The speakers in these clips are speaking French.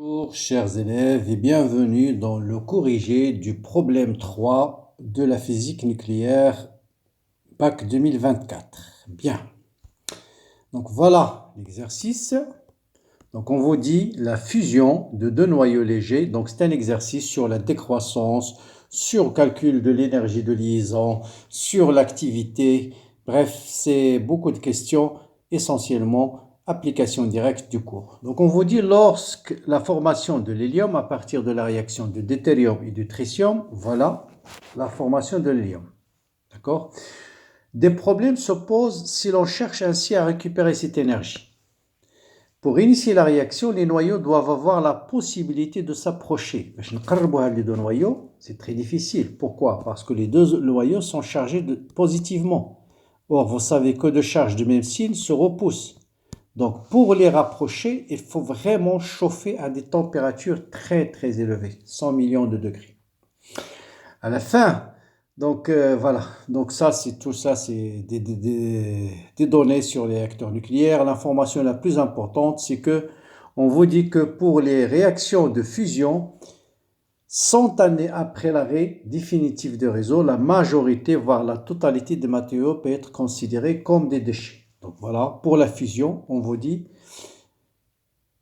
Bonjour chers élèves et bienvenue dans le corrigé du problème 3 de la physique nucléaire bac 2024. Bien, donc voilà l'exercice. Donc on vous dit la fusion de deux noyaux légers. Donc c'est un exercice sur la décroissance, sur le calcul de l'énergie de liaison, sur l'activité. Bref, c'est beaucoup de questions essentiellement application directe du cours. Donc on vous dit lorsque la formation de l'hélium à partir de la réaction de deutérium et du tritium, voilà la formation de l'hélium. D'accord? Des problèmes se posent si l'on cherche ainsi à récupérer cette énergie. Pour initier la réaction, les noyaux doivent avoir la possibilité de s'approcher. Les deux noyaux, c'est très difficile. Pourquoi? Parce que les deux noyaux sont chargés positivement. Or, vous savez que deux charges du même signe se repoussent. Donc, pour les rapprocher, il faut vraiment chauffer à des températures très très élevées, 100 millions de degrés. À la fin, donc voilà, donc ça c'est tout ça, c'est des données sur les réacteurs nucléaires. L'information la plus importante, c'est que on vous dit que pour les réactions de fusion, 100 années après l'arrêt définitif du réseau, la majorité, voire la totalité des matériaux peut être considérée comme des déchets. Donc voilà, pour la fusion, on vous dit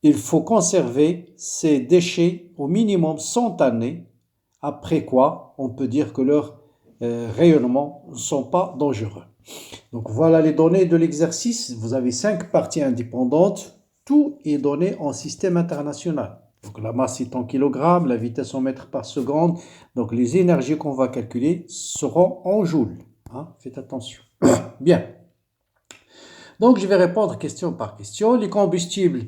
il faut conserver ces déchets au minimum 100 années, après quoi on peut dire que leurs rayonnements ne sont pas dangereux. Donc voilà les données de l'exercice. Vous avez 5 parties indépendantes. Tout est donné en système international. Donc la masse est en kilogrammes, la vitesse en mètres par seconde. Donc les énergies qu'on va calculer seront en joules. Hein, faites attention. Bien. Donc je vais répondre question par question. Les combustibles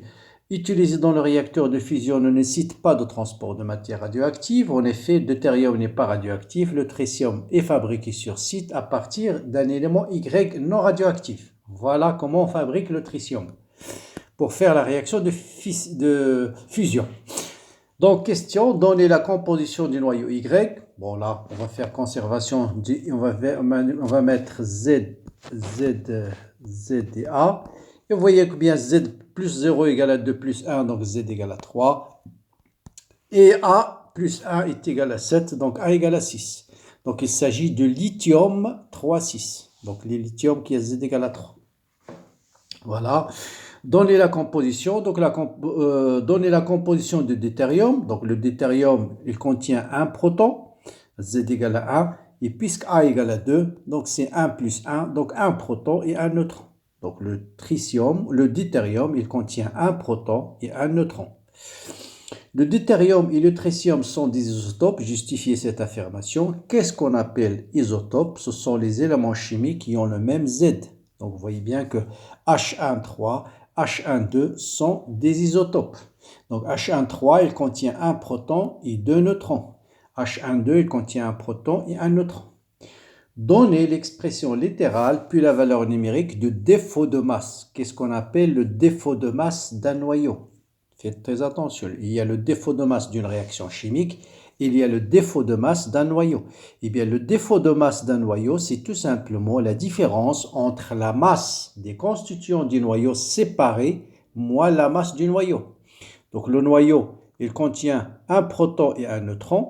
utilisés dans le réacteur de fusion ne nécessitent pas de transport de matière radioactive. En effet, le deutérium n'est pas radioactif. Le tritium est fabriqué sur site à partir d'un élément Y non radioactif. Voilà comment on fabrique le tritium pour faire la réaction de fusion. Donc, question, donner la composition du noyau Y. Bon, là, on va faire conservation. On va mettre Z et A. Et vous voyez que bien Z plus 0 égale à 2 plus 1, donc Z égale à 3. Et A plus 1 est égal à 7, donc A égale à 6. Donc il s'agit de lithium 3,6. Donc le lithium qui est Z égale à 3. Voilà. Donner la composition, donc donner la composition du deutérium. Donc le deutérium, il contient un proton, Z égale à 1, et puisque A égale à 2, donc c'est 1 plus 1, donc un proton et un neutron. Donc le tritium, le deutérium, il contient un proton et un neutron. Le deutérium et le tritium sont des isotopes, justifiez cette affirmation. Qu'est-ce qu'on appelle isotopes? Ce sont les éléments chimiques qui ont le même Z. Donc vous voyez bien que H1,3, H1,2 sont des isotopes. Donc H1,3, il contient un proton et deux neutrons. H1,2, il contient un proton et un neutron. Donnez l'expression littérale puis la valeur numérique de défaut de masse. Qu'est-ce qu'on appelle le défaut de masse d'un noyau? Faites très attention, il y a le défaut de masse d'une réaction chimique, il y a le défaut de masse d'un noyau. Eh bien, le défaut de masse d'un noyau, c'est tout simplement la différence entre la masse des constituants du noyau séparés moins la masse du noyau. Donc le noyau, il contient un proton et un neutron.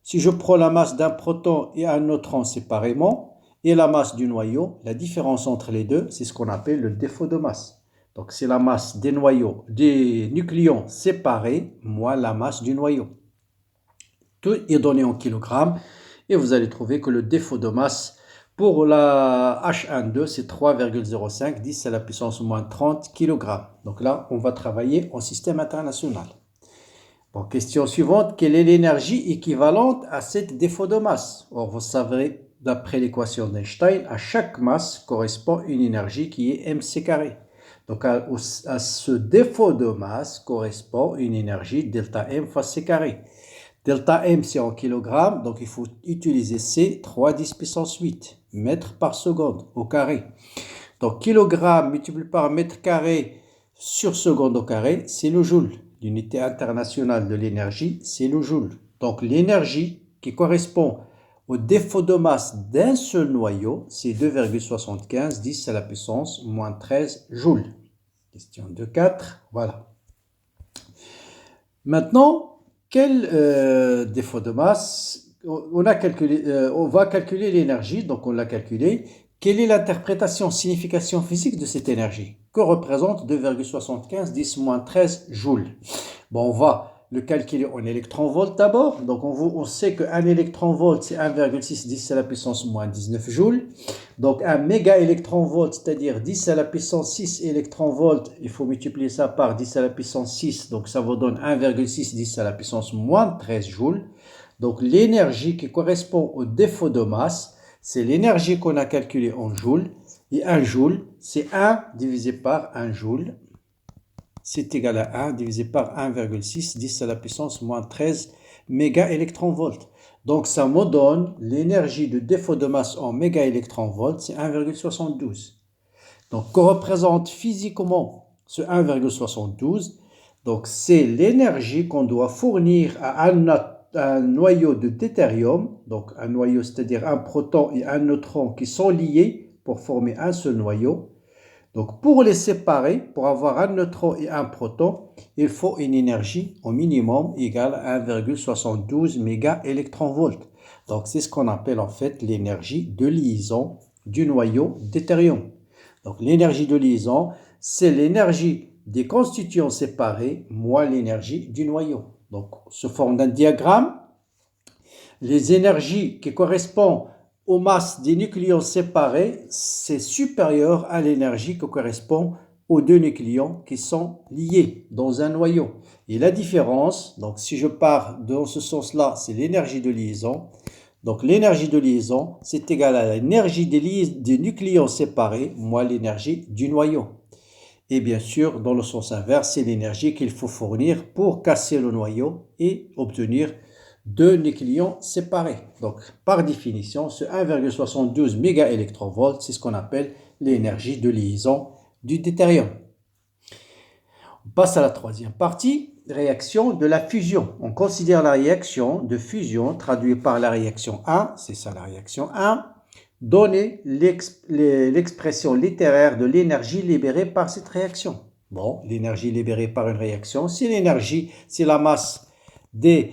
Si je prends la masse d'un proton et un neutron séparément, et la masse du noyau, la différence entre les deux, c'est ce qu'on appelle le défaut de masse. Donc c'est la masse des noyaux, des nucléons séparés, moins la masse du noyau. Tout est donné en kilogrammes, et vous allez trouver que le défaut de masse pour la H1,2, c'est 3,05, 10 à la puissance moins 30 kg. Donc là, on va travailler en système international. Bon, question suivante, quelle est l'énergie équivalente à cet défaut de masse? Or, vous savez, d'après l'équation d'Einstein, à chaque masse correspond une énergie qui est mc carré. Donc, à ce défaut de masse correspond une énergie delta m fois c carré. Delta m, c'est en kilogrammes, donc il faut utiliser C, 3 10 puissance 8, mètres par seconde au carré. Donc, kilogramme multiplié par mètre carré sur seconde au carré, c'est le joule. L'unité internationale de l'énergie, c'est le joule. Donc, l'énergie qui correspond au défaut de masse d'un seul noyau, c'est 2,75, 10 à la puissance moins 13 joules. Question 2,4, voilà. Maintenant, quel défaut de masse? On a calculé, on va calculer l'énergie, donc on l'a calculé. Quelle est l'interprétation, signification physique de cette énergie? Que représente 2,75 10-13 joules? Bon, on va le calculer en électronvolts d'abord. Donc, on sait qu'un électronvolt, c'est 1,6 10 à la puissance moins 19 joules. Donc, un méga-électronvolt, c'est-à-dire 10 à la puissance 6 électronvolts, il faut multiplier ça par 10 à la puissance 6. Donc, ça vous donne 1,6 10 à la puissance moins 13 joules. Donc, l'énergie qui correspond au défaut de masse, c'est l'énergie qu'on a calculée en joules. Et 1 joule, c'est 1 divisé par 1 joule. C'est égal à 1 divisé par 1,6 10 à la puissance moins 13 méga-électronvolts. Donc, ça me donne l'énergie de défaut de masse en méga-électronvolts, c'est 1,72. Donc, que représente physiquement ce 1,72? Donc, c'est l'énergie qu'on doit fournir à un noyau de deutérium. Donc, un noyau, c'est-à-dire un proton et un neutron qui sont liés pour former un seul noyau. Donc, pour les séparer, pour avoir un neutron et un proton, il faut une énergie au minimum égale à 1,72 méga-électronvolts. Donc, c'est ce qu'on appelle en fait l'énergie de liaison du noyau deutérium. Donc, l'énergie de liaison, c'est l'énergie des constituants séparés moins l'énergie du noyau. Donc, sous forme d'un diagramme, les énergies qui correspondent aux masses des nucléons séparés, c'est supérieur à l'énergie qui correspond aux deux nucléons qui sont liés dans un noyau. Et la différence, donc si je pars dans ce sens-là, c'est l'énergie de liaison. Donc l'énergie de liaison, c'est égal à l'énergie des nucléons séparés moins l'énergie du noyau. Et bien sûr, dans le sens inverse, c'est l'énergie qu'il faut fournir pour casser le noyau et obtenir deux nucléons séparés. Donc, par définition, ce 1,72 méga-électronvolts, c'est ce qu'on appelle l'énergie de liaison du deutérium. On passe à la troisième partie, réaction de la fusion. On considère la réaction de fusion traduite par la réaction 1, c'est ça la réaction 1, donner l'expression littéraire de l'énergie libérée par cette réaction. Bon, l'énergie libérée par une réaction, c'est l'énergie, c'est la masse des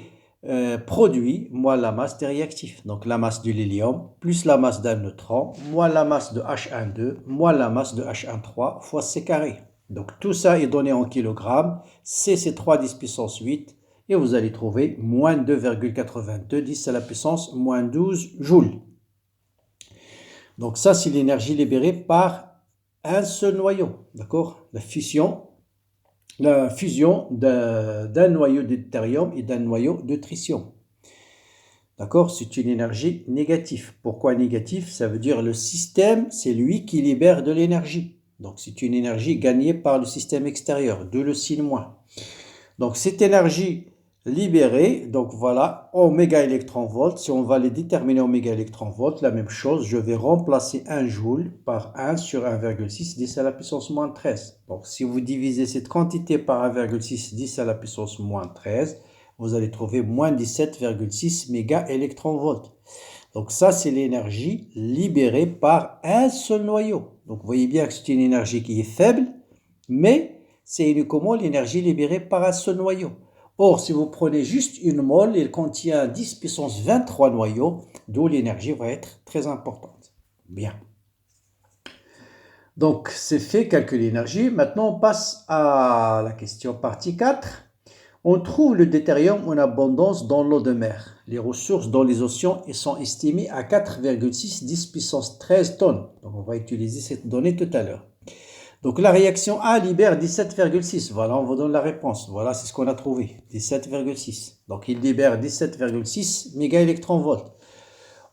produit moins la masse des réactifs. Donc la masse de l'hélium plus la masse d'un neutron moins la masse de H12 moins la masse de H13 fois C carré. Donc tout ça est donné en kilogrammes. C'est 3 10 puissance 8 et vous allez trouver moins 2,82 10 à la puissance moins 12 joules. Donc ça c'est l'énergie libérée par un seul noyau. D'accord? La fusion d'un noyau de deutérium et d'un noyau de tritium. D'accord? C'est une énergie négative. Pourquoi négative? Ça veut dire le système, c'est lui qui libère de l'énergie. Donc c'est une énergie gagnée par le système extérieur, d'où le signe moins. Donc cette énergie libérée, donc voilà, en méga-électronvolts, si on va les déterminer en méga-électronvolts, la même chose, je vais remplacer 1 joule par 1 sur 1,6 10 à la puissance moins 13. Donc si vous divisez cette quantité par 1,6 10 à la puissance moins 13, vous allez trouver moins 17,6 méga-électronvolts. Donc ça, c'est l'énergie libérée par un seul noyau. Donc vous voyez bien que c'est une énergie qui est faible, mais c'est uniquement l'énergie libérée par un seul noyau. Or, si vous prenez juste une mole, elle contient 10 puissance 23 noyaux, d'où l'énergie va être très importante. Bien. Donc, c'est fait, calcul l'énergie. Maintenant, on passe à la question partie 4. On trouve le deutérium en abondance dans l'eau de mer. Les ressources dans les océans sont estimées à 4,6 10 puissance 13 tonnes. Donc, on va utiliser cette donnée tout à l'heure. Donc la réaction A libère 17,6. Voilà, on vous donne la réponse. Voilà, c'est ce qu'on a trouvé. 17,6. Donc il libère 17,6 méga-électronvolts.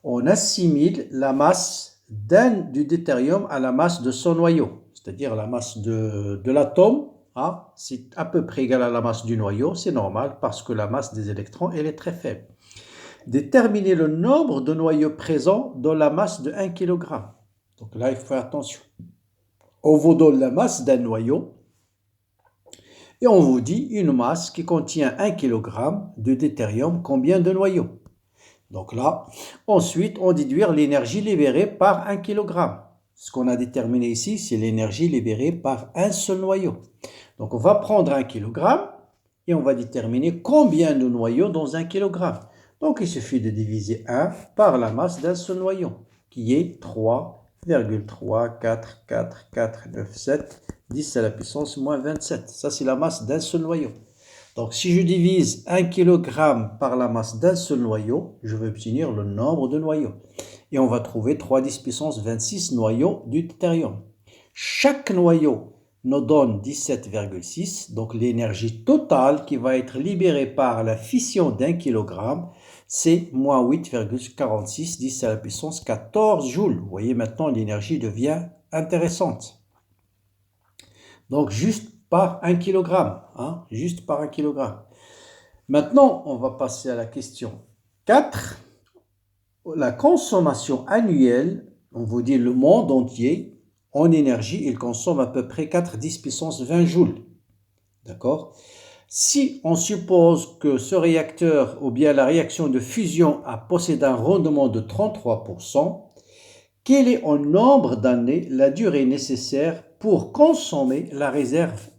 On assimile la masse du deutérium à la masse de son noyau. C'est-à-dire la masse de l'atome. Hein, c'est à peu près égal à la masse du noyau. C'est normal parce que la masse des électrons, elle est très faible. Déterminer le nombre de noyaux présents dans la masse de 1 kg. Donc là, il faut faire attention. On vous donne la masse d'un noyau et on vous dit une masse qui contient 1 kg de deutérium, combien de noyaux? Donc là, ensuite, on déduire l'énergie libérée par 1 kg. Ce qu'on a déterminé ici, c'est l'énergie libérée par un seul noyau. Donc on va prendre 1 kg et on va déterminer combien de noyaux dans 1 kg. Donc, il suffit de diviser 1 par la masse d'un seul noyau, qui est 3,344,497, 10 à la puissance moins 27. Ça, c'est la masse d'un seul noyau. Donc, si je divise 1 kg par la masse d'un seul noyau, je vais obtenir le nombre de noyaux. Et on va trouver 3 10 puissance 26 noyaux du deutérium. Chaque noyau nous donne 17,6. Donc, l'énergie totale qui va être libérée par la fission d'un kilogramme, c'est moins 8,46, 10 à la puissance 14 joules. Vous voyez, maintenant, l'énergie devient intéressante. Donc, juste par 1 kg. Hein, juste par 1 kg. Maintenant, on va passer à la question 4. La consommation annuelle, on vous dit le monde entier, en énergie, il consomme à peu près 4 10 puissance 20 joules. D'accord? Si on suppose que ce réacteur ou bien la réaction de fusion a possédé un rendement de 33%, quel est en nombre d'années la durée nécessaire pour consommer la réserve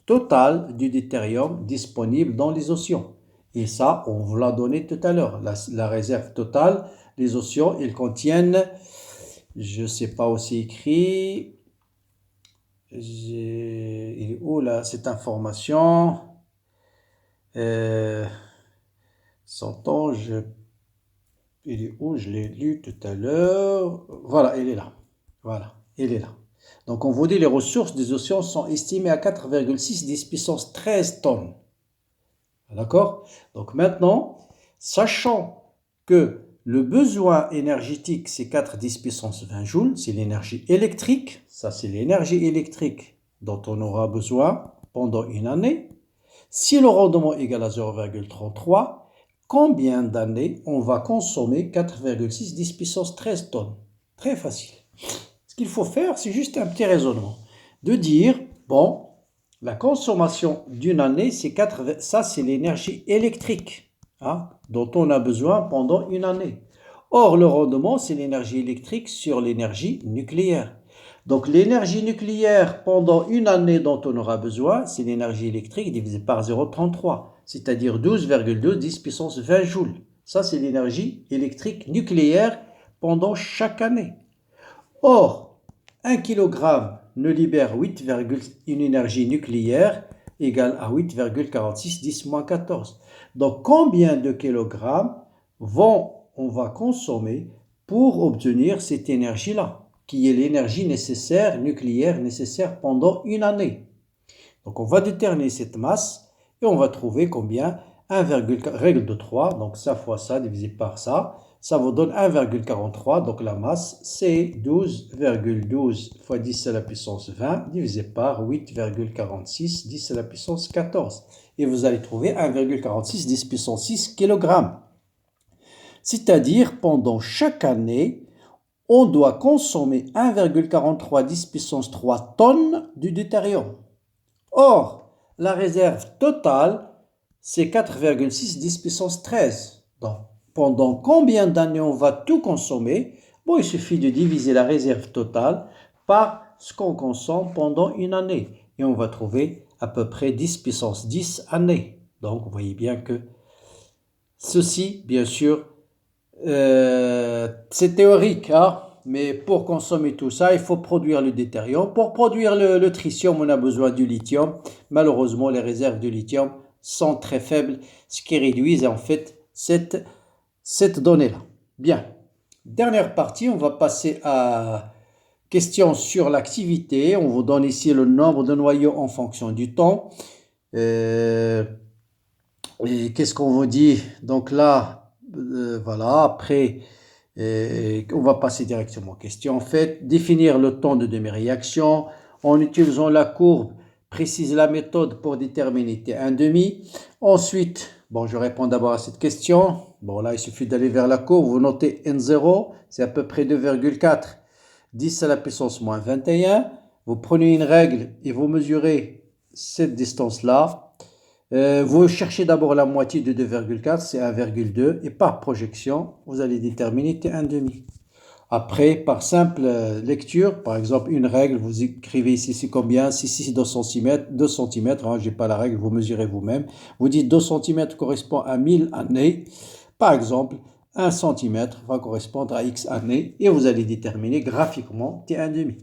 totale du deutérium disponible dans les océans? Et ça, on vous l'a donné tout à l'heure. La réserve totale, les océans, ils contiennent, je ne sais pas où c'est écrit, il est où là cette information? S'entend, il est où? Je l'ai lu tout à l'heure. Voilà, il est là. Voilà, il est là. Donc, on vous dit les ressources des océans sont estimées à 4,6 10 puissance 13 tonnes. D'accord? Donc, maintenant, sachant que le besoin énergétique, c'est 4 10 puissance 20 joules, c'est l'énergie électrique. Ça, c'est l'énergie électrique dont on aura besoin pendant une année. Si le rendement est égal à 0,33, combien d'années on va consommer 4,6 10 puissance 13 tonnes? Très facile. Ce qu'il faut faire, c'est juste un petit raisonnement. De dire, bon, la consommation d'une année, ça c'est l'énergie électrique, hein, dont on a besoin pendant une année. Or, le rendement, c'est l'énergie électrique sur l'énergie nucléaire. Donc, l'énergie nucléaire pendant une année dont on aura besoin, c'est l'énergie électrique divisée par 0,33, c'est-à-dire 12,2 10 puissance 20 joules. Ça, c'est l'énergie électrique nucléaire pendant chaque année. Or, 1 kg ne libère une énergie nucléaire égale à 8,46 10 moins 14. Donc, combien de kilogrammes on va consommer pour obtenir cette énergie-là, qui est l'énergie nécessaire, nucléaire nécessaire pendant une année. Donc, on va déterminer cette masse et on va trouver combien 1,4, règle de 3, donc ça fois ça divisé par ça, ça vous donne 1,43, donc la masse c'est 12,12 fois 10 à la puissance 20 divisé par 8,46 10 à la puissance 14. Et vous allez trouver 1,46 10 puissance 6 kg. C'est-à-dire pendant chaque année, on doit consommer 1,43 10 puissance 3 tonnes du deutérium. Or, la réserve totale, c'est 4,6 10 puissance 13. Donc, pendant combien d'années on va tout consommer? Bon, il suffit de diviser la réserve totale par ce qu'on consomme pendant une année. Et on va trouver à peu près 10 puissance 10 années. Donc, vous voyez bien que ceci, bien sûr, c'est théorique, hein? Mais pour consommer tout ça, il faut produire le deutérium. Pour produire le tritium, on a besoin du lithium. Malheureusement, les réserves de lithium sont très faibles, ce qui réduit en fait cette donnée-là. Bien. Dernière partie, on va passer à question sur l'activité. On vous donne ici le nombre de noyaux en fonction du temps. Et qu'est-ce qu'on vous dit? Donc là, voilà, après, on va passer directement aux questions. En fait, définir le temps de demi-réaction. En utilisant la courbe, précise la méthode pour déterminer T1,5. Ensuite, bon, je réponds d'abord à cette question. Bon, là, il suffit d'aller vers la courbe. Vous notez N0, c'est à peu près 2,4. 10 à la puissance moins 21. Vous prenez une règle et vous mesurez cette distance-là. Vous cherchez d'abord la moitié de 2,4, c'est 1,2. Et par projection, vous allez déterminer T1,5. Après, par simple lecture, par exemple, une règle, vous écrivez ici c'est combien? Si c'est 2 cm, 2 cm, hein, j'ai pas la règle, vous mesurez vous-même. Vous dites 2 cm correspond à 1000 années. Par exemple, 1 cm va correspondre à X années et vous allez déterminer graphiquement T1,5.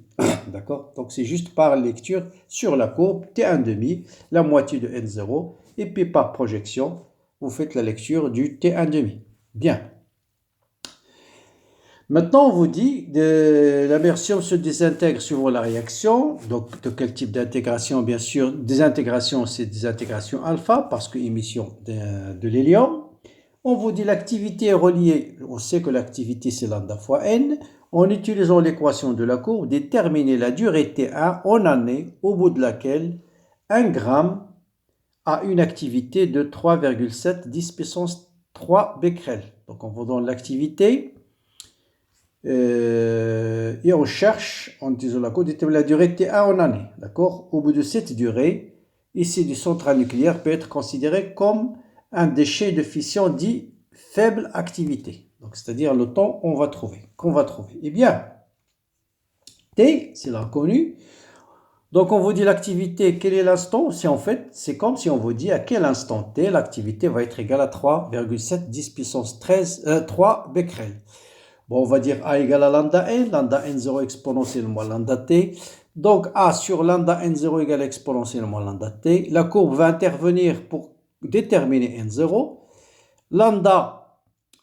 D'accord? Donc c'est juste par lecture sur la courbe T1,5, la moitié de N0, et puis par projection, vous faites la lecture du T1,5. Bien. Maintenant, on vous dit que l'immersion se désintègre suivant la réaction. Donc, de quel type d'intégration? Bien sûr, désintégration, c'est désintégration alpha, parce que émission de l'hélium. On vous dit l'activité est reliée. On sait que l'activité, c'est lambda fois n. En utilisant l'équation de la courbe, déterminer la durée T1 en année, au bout de laquelle 1 gramme a une activité de 3,7 10 puissance 3 becquerel. Donc, on vous donne l'activité. Et on cherche, en utilisant la courbe, déterminer la durée T1 en année. D'accord? Au bout de cette durée, ici du central nucléaire peut être considéré comme un déchet de fission dit faible activité. Donc, c'est-à-dire le temps qu'on va trouver. Eh bien, T, c'est l'inconnu. Donc, on vous dit l'activité, quel est l'instant? C'est comme si on vous dit à quel instant T, l'activité va être égale à 3,7 10 puissance 3 becquerel. Bon, on va dire A égale à lambda n0 exponentiellement lambda t. Donc, A sur lambda n0 égale exponentiellement lambda t. La courbe va intervenir pour déterminer n0. Lambda,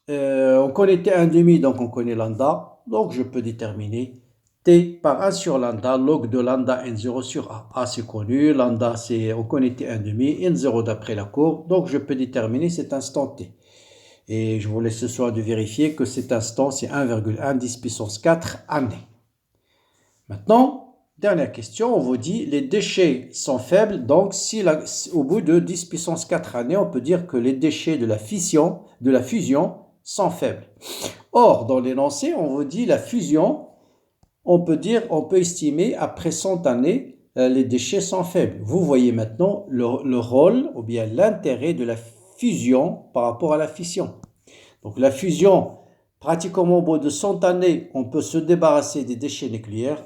on connaît t1,5, donc on connaît lambda. Donc, je peux déterminer t par 1 sur lambda, log de lambda n0 sur A. A, c'est connu. Lambda, on connaît t1,5, n0 d'après la courbe. Donc, je peux déterminer cet instant t. Et je vous laisse ce soir de vérifier que cet instant, c'est 1,1 10 puissance 4 années. Maintenant, dernière question, on vous dit les déchets sont faibles. Donc, au bout de 10 puissance 4 années, on peut dire que les déchets de la fusion sont faibles. Or, dans l'énoncé, on vous dit la fusion, on peut estimer après 100 années, les déchets sont faibles. Vous voyez maintenant le rôle ou bien l'intérêt de la fusion par rapport à la fission. Donc la fusion, pratiquement au bout de 100 années, on peut se débarrasser des déchets nucléaires.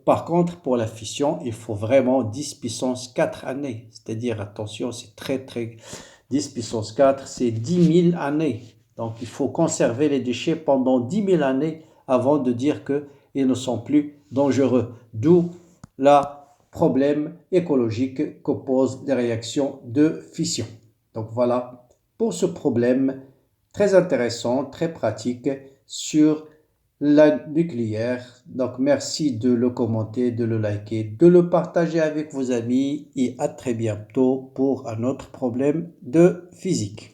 Par contre, pour la fission, il faut vraiment 10 puissance 4 années. C'est-à-dire, attention, c'est très 10 puissance 4, c'est 10 000 années. Donc il faut conserver les déchets pendant 10 000 années avant de dire qu'ils ne sont plus dangereux. D'où le problème écologique que posent les réactions de fission. Donc voilà pour ce problème très intéressant, très pratique sur la nucléaire. Donc merci de le commenter, de le liker, de le partager avec vos amis et à très bientôt pour un autre problème de physique.